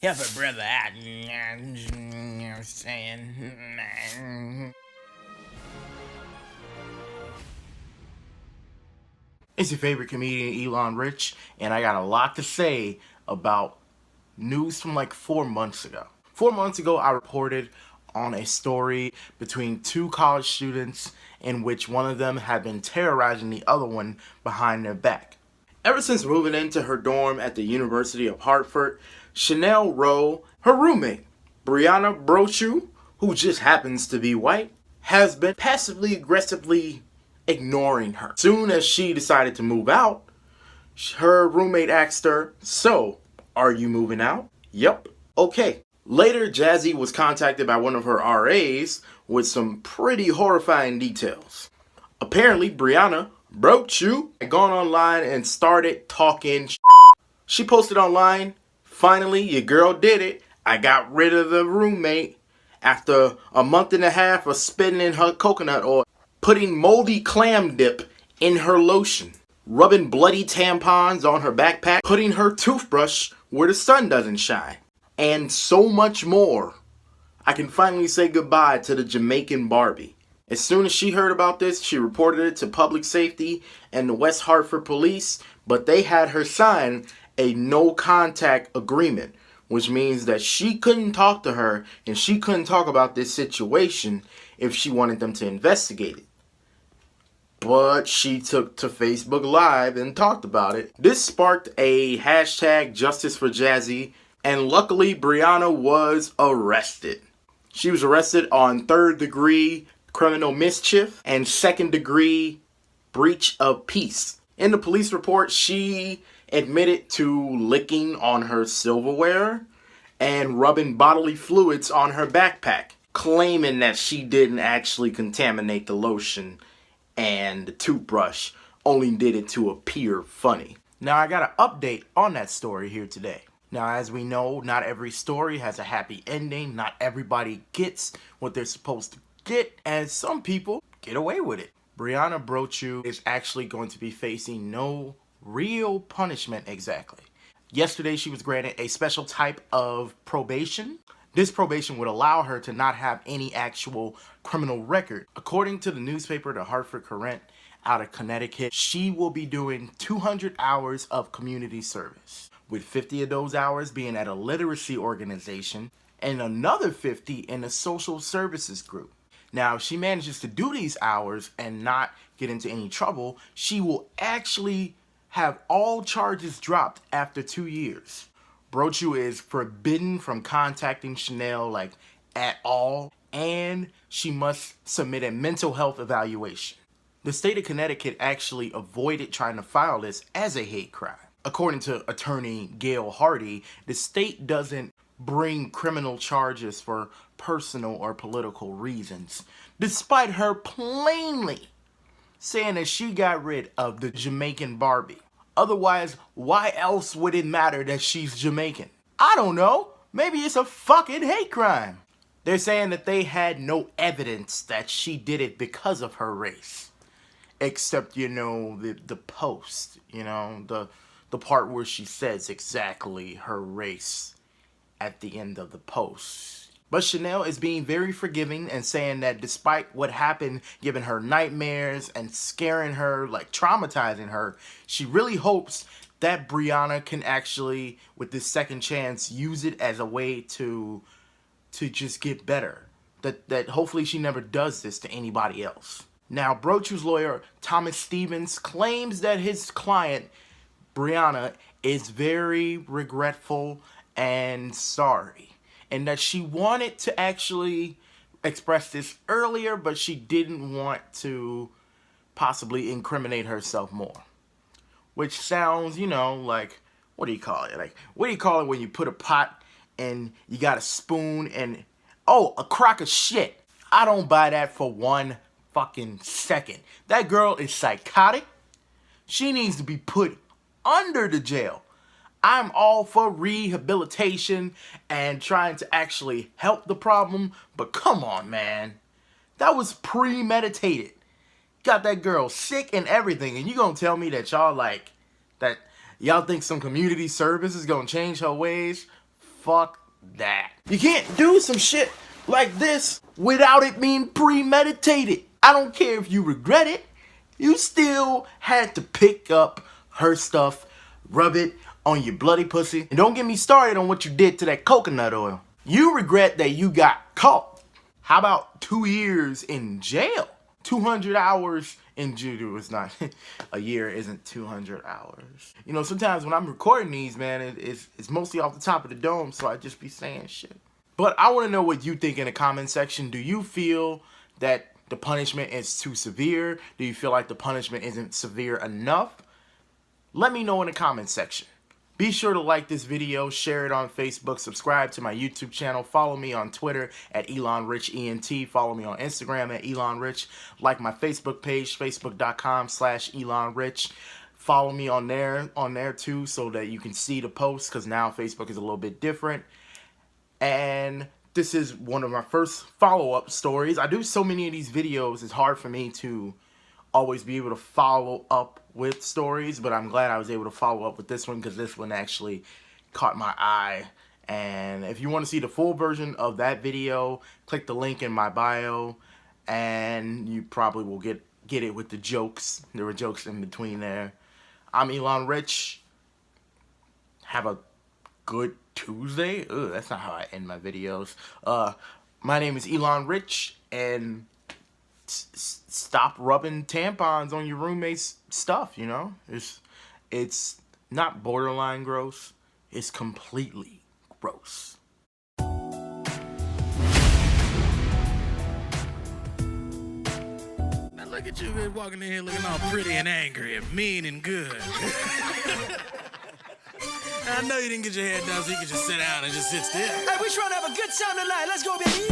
Help a brother out. You know what I'm saying? It's your favorite comedian, Elon Rich, and I got a lot to say about news from like 4 months ago. 4 months ago, I reported on a story between two college students in which one of them had been terrorizing the other one behind their back. Ever since moving into her dorm at the University of Hartford, Chanel Rowe, her roommate, Brianna Brochu, who just happens to be white, has been passively aggressively ignoring her. Soon as she decided to move out, her roommate asked her, "So, are you moving out?" "Yep." "Okay." Later, Jazzy was contacted by one of her RAs with some pretty horrifying details. Apparently, Brianna broke you had gone online and started talking. She posted online, "Finally, your girl did it. I got rid of the roommate after a month and a half of spitting in her coconut oil, putting moldy clam dip in her lotion, rubbing bloody tampons on her backpack, putting her toothbrush where the sun doesn't shine, and so much more. I can finally say goodbye to the Jamaican Barbie." As soon as she heard about this, she reported it to public safety and the West Hartford police, but they had her sign a no contact agreement, which means that she couldn't talk to her and she couldn't talk about this situation if she wanted them to investigate it. But she took to Facebook Live and talked about it. This sparked a hashtag Justice for Jazzy, and luckily Brianna was arrested. She was arrested on third-degree criminal mischief and second-degree breach of peace. In the police report, she admitted to licking on her silverware and rubbing bodily fluids on her backpack, claiming that she didn't actually contaminate the lotion and the toothbrush, only did it to appear funny. Now, I got an update on that story here today. Now, as we know, not every story has a happy ending. Not everybody gets what they're supposed to get, and some people get away with it. Brianna Brochu is actually going to be facing no real punishment exactly. Yesterday, she was granted a special type of probation. This probation would allow her to not have any actual criminal record. According to the newspaper, the Hartford Courant out of Connecticut, she will be doing 200 hours of community service, with 50 of those hours being at a literacy organization and another 50 in a social services group. Now, if she manages to do these hours and not get into any trouble, she will actually have all charges dropped after 2 years. Brochu is forbidden from contacting Chanel like at all, and she must submit a mental health evaluation. The state of Connecticut actually avoided trying to file this as a hate crime. According to attorney Gail Hardy, the state doesn't bring criminal charges for personal or political reasons, despite her plainly saying that she got rid of the Jamaican Barbie. Otherwise, why else would it matter that she's Jamaican? I don't know. Maybe it's a fucking hate crime. They're saying that they had no evidence that she did it because of her race. Except, the post, the part where she says exactly her race at the end of the post. But Chanel is being very forgiving and saying that despite what happened, giving her nightmares and scaring her, like traumatizing her, she really hopes that Brianna can actually, with this second chance, use it as a way to just get better. That hopefully she never does this to anybody else. Now, Brochu's lawyer, Thomas Stevens, claims that his client, Brianna, is very regretful and sorry, and that she wanted to actually express this earlier, but she didn't want to possibly incriminate herself more. Which sounds, like, what do you call it? Like, what do you call it when you put a pot and you got a spoon and, oh, a crock of shit? I don't buy that for one fucking second. That girl is psychotic. She needs to be put under the jail. I'm all for rehabilitation and trying to actually help the problem, but come on, man. That was premeditated. Got that girl sick and everything, and you gonna tell me that y'all think some community service is gonna change her ways? fuck that. You can't do some shit like this without it being premeditated. I don't care if you regret it. You still had to pick up her stuff, rub it on your bloody pussy. And don't get me started on what you did to that coconut oil. You regret that you got caught. How about 2 years in jail? 200 hours in jail. It's not, a year isn't 200 hours. You know, sometimes when I'm recording these, man, it's mostly off the top of the dome, so I just be saying shit. But I want to know what you think in the comment section. Do you feel that the punishment is too severe? Do you feel like the punishment isn't severe enough? Let me know in the comment section. Be sure to like this video, share it on Facebook, subscribe to my YouTube channel, follow me on Twitter at ElonRichENT, follow me on Instagram at ElonRich, like my Facebook page, facebook.com/ElonRich. Follow me on there too, so that you can see the posts, because now Facebook is a little bit different. And this is one of my first follow-up stories. I do so many of these videos, it's hard for me to always be able to follow up with stories, but I'm glad I was able to follow up with this one, because this one actually caught my eye. And if you want to see the full version of that video, click the link in my bio, and you probably will get it with the jokes. There were jokes in between there. I'm Elon Rich. Have a good Tuesday. Ugh, that's not how I end my videos. My name is Elon Rich, and stop rubbing tampons on your roommate's stuff, you know? It's not borderline gross. It's completely gross. Now look at you walking in here looking all pretty and angry and mean and good. I know you didn't get your hair done, so you can just sit down and just sit still. Hey, we trying to have a good time tonight. Let's go, baby.